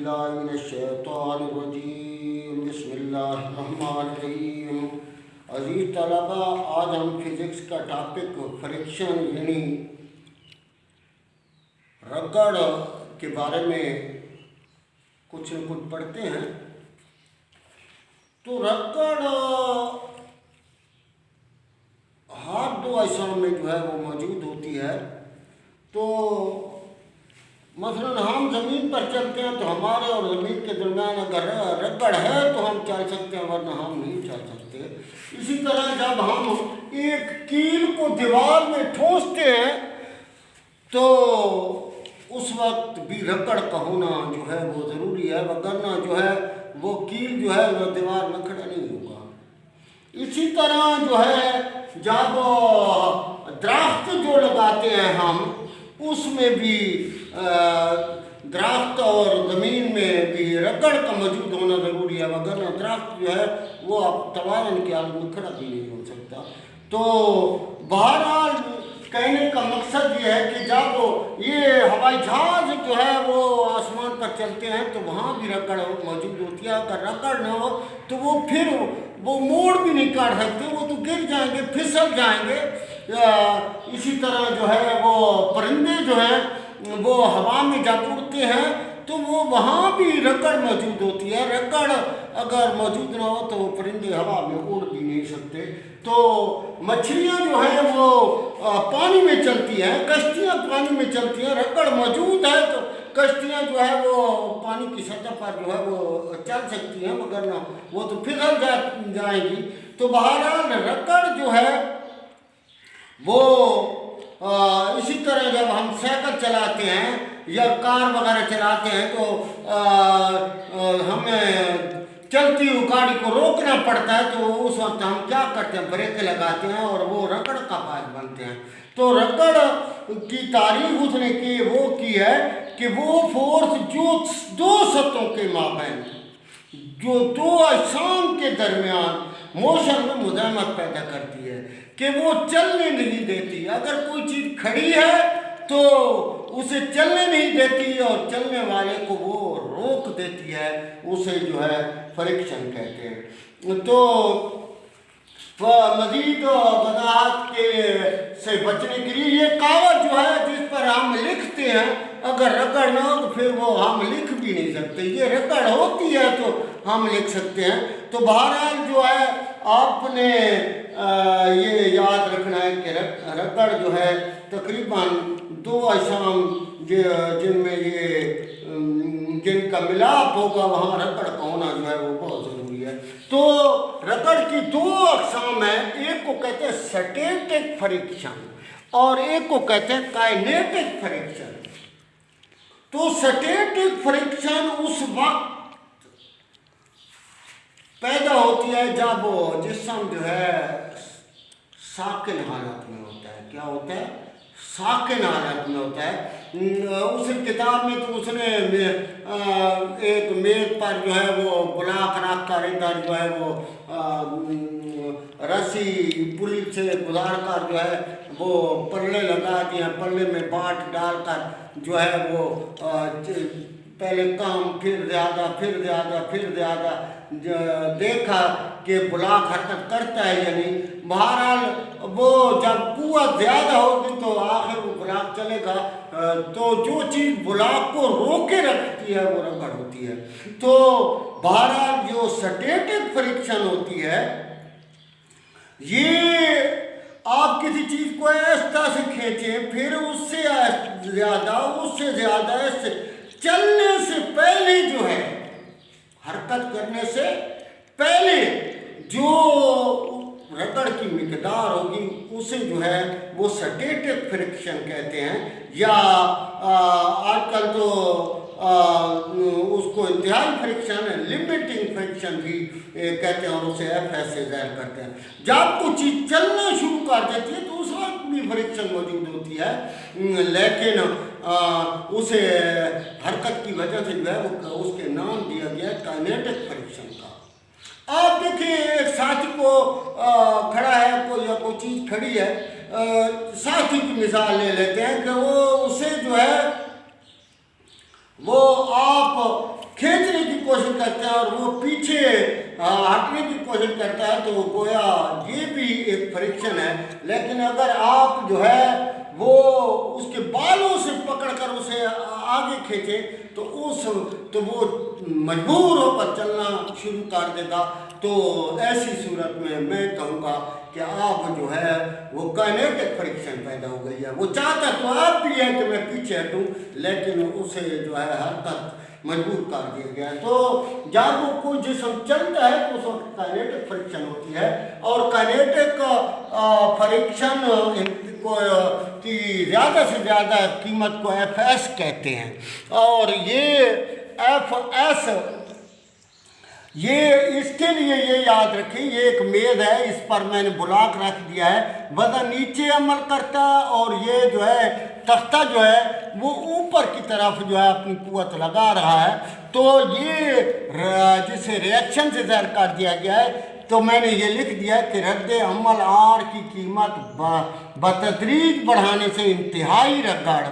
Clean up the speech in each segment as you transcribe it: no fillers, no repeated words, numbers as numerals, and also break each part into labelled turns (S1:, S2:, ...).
S1: باللہ من الشیطان الرجیم بسم اللہ الرحمن الرحیم۔ عزیز طلبہ، آج ہم فزکس کا ٹاپک فریکشن یعنی رگڑ کے بارے میں کچھ نہ کچھ پڑھتے ہیں۔ تو رگڑ ہر دو اجسام میں جو ہے وہ موجود ہوتی ہے۔ تو مثلاً ہم زمین پر چلتے ہیں تو ہمارے اور زمین کے درمیان اگر رگڑ ہے تو ہم چل سکتے ہیں، ورنہ ہم نہیں چل سکتے۔ اسی طرح جب ہم ایک کیل کو دیوار میں ٹھونستے ہیں تو اس وقت بھی رگڑ کا ہونا جو ہے وہ ضروری ہے، وگرنہ جو ہے وہ کیل جو ہے وہ دیوار میں کھڑا نہیں ہوگا۔ اسی طرح جو ہے جب درخت جو لگاتے ہیں ہم، اس میں بھی درخت اور زمین میں بھی رگڑ کا موجود ہونا ضروری ہے، وگرنہ درخت جو ہے وہ توازن کے حالت میں کھڑا بھی نہیں ہو سکتا۔ تو بہرحال کہنے کا مقصد یہ ہے کہ جب یہ ہوائی جہاز جو ہے وہ آسمان پر چلتے ہیں تو وہاں بھی رگڑ موجود ہوتی ہے۔ اگر رگڑ نہ ہو تو وہ پھر وہ موڑ بھی نہیں کاٹ سکتے، وہ تو گر جائیں گے، پھسل جائیں گے۔ اسی طرح جو ہے وہ پرندے جو ہیں وہ ہوا میں جب اڑتے ہیں تو وہ وہاں بھی رگڑ موجود ہوتی ہے۔ رگڑ اگر موجود نہ ہو تو وہ پرندے ہوا میں اڑ بھی نہیں سکتے۔ تو مچھلیاں جو ہیں وہ پانی میں چلتی ہیں، کشتیاں پانی میں چلتی ہیں۔ رگڑ موجود ہے تو کشتیاں جو ہے وہ پانی کی سطح پر جو ہے وہ چل سکتی ہیں، مگر وہ تو پھسل جائیں گی۔ تو بہرحال رگڑ جو ہے وہ اسی طرح جب ہم سائیکل چلاتے ہیں یا کار وغیرہ چلاتے ہیں تو ہمیں چلتی ہوئی گاڑی کو روکنا پڑتا ہے، تو اس وقت ہم کیا کرتے ہیں، بریک لگاتے ہیں اور وہ رگڑ کا باعث بنتے ہیں۔ تو رگڑ کی تعریف اس نے کی ہے کہ وہ فورس جو دو سطحوں کے مابین، جو دو اجسام کے درمیان موشن میں مزاحمت پیدا کرتی ہے، کہ وہ چلنے نہیں دیتی۔ اگر کوئی چیز کھڑی ہے تو اسے چلنے نہیں دیتی اور چلنے والے کو وہ روک دیتی ہے، اسے جو ہے فریکشن کہتے ہیں۔ تو مزید وضاحت سے بچنے کے لیے یہ کاغذ جو ہے جس پر ہم لکھتے ہیں، اگر رگڑ نہ ہو تو پھر وہ ہم لکھ بھی نہیں سکتے۔ یہ رگڑ ہوتی ہے تو ہم لکھ سکتے ہیں۔ تو بہرحال جو ہے آپ نے یہ یاد رکھنا ہے کہ رگڑ جو ہے تقریباً دو اجسام جن میں جن کا ملاپ ہوگا وہاں رگڑ کا ہونا جو ہے وہ بہت ضروری ہے۔ تو رگڑ کی دو اقسام ہیں، ایک کو کہتے ہیں سٹیٹک فریکشن اور ایک کو کہتے ہیں کائنیٹک فریکشن۔ تو سٹیٹک فریکشن اس وقت پیدا ہوتی ہے جب جسم جو ہے ساکن حالت میں ہوتا ہے۔ کیا ہوتا ہے؟ ساکن حالت میں ہوتا ہے۔ اس کتاب میں تو اس نے ایک میز پر جو ہے وہ بلاک رکھ کر ادھر جو ہے وہ رسی پلی سے گزار کر جو ہے وہ پلے لگا دیا، پلے میں باٹ ڈال کر جو ہے وہ پہلے کم، پھر زیادہ دیکھا کہ بلاک حرکت کرتا ہے یا نہیں۔ بہرحال وہ جب قوت زیادہ ہوگی تو آخر وہ بلاک چلے گا۔ تو جو چیز بلاک کو روکے رکھتی ہے وہ رگڑ ہوتی ہے۔ تو بہرحال جو سٹیٹک فریکشن ہوتی ہے، یہ آپ کسی چیز کو اس طرح سے کھینچیں، پھر اس سے زیادہ چلنے سے پہلے جو ہے، حرکت کرنے سے پہلے جو رگڑ کی مقدار ہوگی اسے جو ہے وہ سٹیٹک فریکشن کہتے ہیں، یا آج کل تو اس کو انتہائی فریکشن، لمیٹنگ فریکشن بھی کہتے ہیں، اور اسے ایف ایس سے ظاہر کرتے ہیں۔ جب کوئی چیز چلنا شروع کر دیتی ہے تو اس وقت بھی فریکشن موجود ہوتی ہے، لیکن اسے حرکت کی وجہ سے جو ہے وہ اس کے نام دیا گیا کائنیٹک فریکشن کا۔ آپ دیکھیں ایک ساتھی کو کھڑا ہے یا کوئی چیز کھڑی ہے، ساتھی کی مثال لے لیتے ہیں کہ وہ اسے جو ہے وہ آپ करते हैं और वो पीछे हटने की कोशिश करता है, तो गोया ये भी एक फ्रिक्शन है। लेकिन अगर आप जो है वो उसके बालों से पकड़कर उसे आगे खींचे तो वो मजबूर होकर चलना शुरू कर देगा। तो ऐसी सूरत में मैं कहूँगा कि आप जो है वो काइनेटिक फ्रिक्शन पैदा हो गई है। वो चाहता तो आप भी है कि मैं पीछे हटूँ, लेकिन उसे जो है हरकत मजबूर कर दिया गया। तो जब वो कोई जिस्म चलता है तो उस वक्त काइनेटिक फ्रिक्शन होती है, और काइनेटिक फ्रिक्शन को की ज़्यादा से ज़्यादा कीमत को Fs कहते हैं। और ये Fs इसके लिए ये याद रखें, ये एक मेज़ है, इस पर मैंने ब्लॉक रख दिया है, वज़न नीचे अमल करता है और ये जो है तख्ता जो है वो ऊपर की तरफ जो है अपनी कुव्वत लगा रहा है। तो ये जिसे रिएक्शन से ज़ाहिर कर दिया गया है, तो मैंने ये लिख दिया कि रद्द अमल आर की कीमत बतदरीज बढ़ाने से इंतहाई रगड़,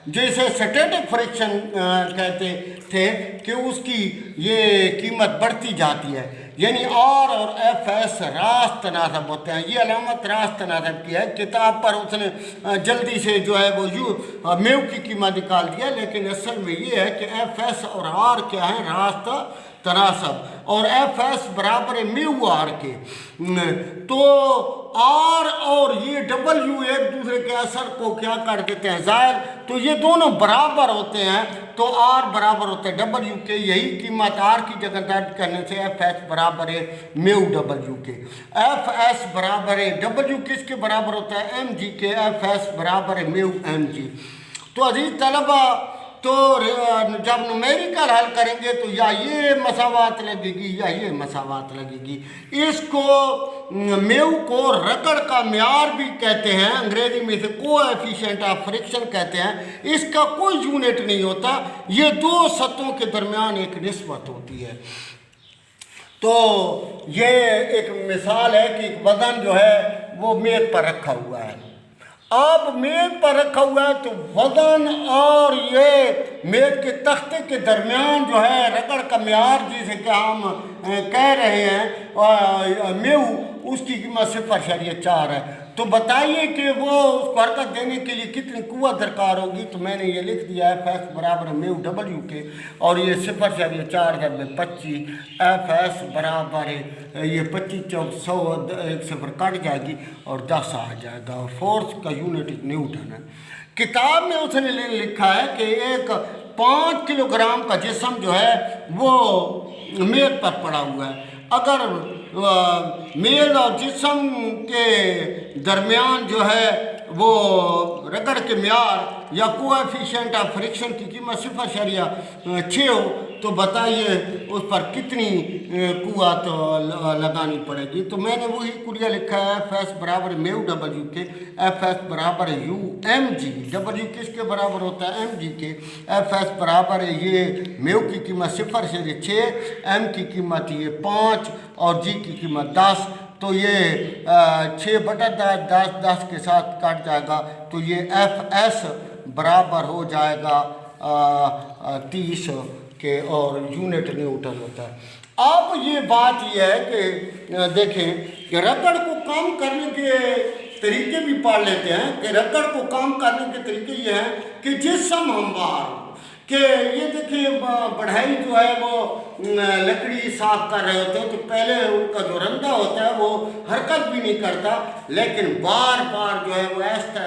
S1: जैसे स्टैटिक फ्रिक्शन कहते थे कि उसकी ये कीमत बढ़ती जाती है, यानी आर और Fs रास्त तनासब होते हैं। ये अलामत रास्त तनासब की है। किताब पर उसने जल्दी से जो है वो मेव की कीमत निकाल दिया, लेकिन असल में ये है कि Fs और आर क्या है, रास्त तनासब, और Fs बराबर है म्यू आर के। तो आर और ये W एक दूसरे के असर को क्या कर देते हैं, ज़ाहिर, तो ये दोनों बराबर होते हैं, तो आर बराबर होता है W के। यही कीमत आर की जगह दर्ज करने से Fs बराबर है म्यू W के। Fs बराबर है W किसके बराबर होता है, mg के। Fs बराबर है म्यू mg। तो अजीज तलबा, तो जब न्यूमेरिकल हल करेंगे तो या ये मसावात लगेगी या ये मसावात लगेगी। इसको मेव को रगड़ का म्यार भी कहते हैं, अंग्रेजी में से कोएफिशिएंट ऑफ फ्रिक्शन कहते हैं। इसका कोई यूनिट नहीं होता, ये दो सतहों के दरमियान एक निस्बत होती है। तो ये एक मिसाल है कि वज़न जो है वो मेज पर रखा हुआ है। अब मेज पर रखा हुआ है तो वज़न और ये मेज के तख्ते के दरमियान जो है रगड़ का म्यार जिसे कि हम कह रहे हैं मेव, उसकी कीमत 0.4 है। तो बताइए कि वो उसको हरकत देने के लिए कितनी कुव्वत दरकार होगी। तो मैंने ये लिख दिया है Fs बराबर म्यू W के, और ये 0.4 जब 25 Fs बराबर है ये 25 चौक 100 एक सिफर कट जाएगी और 10 आ जाएगा, और फोर्स का यूनिट न्यूटन है। किताब में उसने लिखा है कि एक 5 किलोग्राम का जिस्म जो है वो मेज पर पड़ा हुआ है। अगर मेज और जिस्म के दरमियान जो है वो रगड़ के म्यार या कोएफिशिएंट ऑफ फ्रिक्शन की कीमत 0.6 हो, तो बताइए उस पर कितनी कुव्वत लगानी पड़ेगी। तो मैंने वही कुरिया लिखा है Fs बराबर म्यू W के। Fs बराबर है U mg। W किसके बराबर होता है, mg के। Fs बराबर है ये म्यू की कीमत 0.6, m की कीमत ये 5 और g की कीमत 10। तो ये 6/10 के साथ काट जाएगा, तो ये Fs बराबर हो जाएगा 30 के, और यूनिट न्यूटन होता है। अब ये बात ये है कि देखें कि रगड़ को कम करने के तरीके भी पढ़ लेते हैं कि रगड़ को कम करने के तरीके ये हैं कि जिस्म हमवार कि ये देखिए बढ़ाई जो है वो लकड़ी साफ कर रहे होते हैं, तो पहले उनका जो रंधा होता है वो हरकत भी नहीं करता, लेकिन बार बार जो है वो ऐसा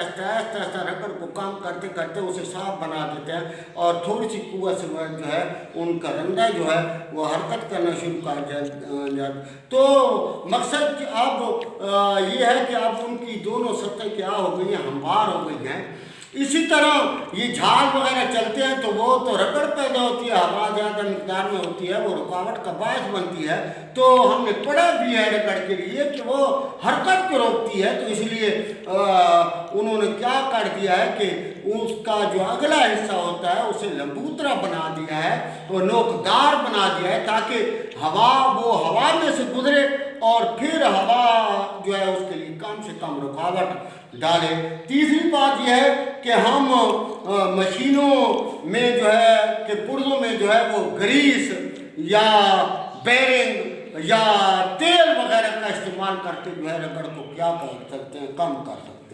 S1: रगड़ को काम करते करते उसे साफ बना देते हैं, और थोड़ी सी कुव्वत से जो है उनका रंधा जो है वो हरकत करना शुरू कर जाए। तो मकसद अब ये है कि अब उनकी दोनों सतह क्या हो गई हैं, हमवार हो गई हैं। इसी तरह ये झाग वगैरह चलते हैं तो वो तो रगड़ पैदा होती है, हवा ज़्यादा मिकदार में होती है, वो रुकावट का बायस बनती है। तो हमने पढ़ा भी है रगड़ के लिए कि वो हरकत को रोकती है, तो इसलिए उन्होंने क्या कर दिया है कि उसका जो अगला हिस्सा होता है उसे लंबूतरा बना दिया है, वो नोकदार बना दिया है, ताकि हवा में से गुजरे और फिर हवा जो है उसके लिए कम से कम रुकावट डाले। तीसरी बात यह है कि हम मशीनों में जो है कि पुर्जों में जो है वो ग्रीस یا بیرنگ یا تیل وغیرہ کا استعمال کر کے جو ہے رگڑ کو کیا کر سکتے ہیں، کم کر سکتے ہیں۔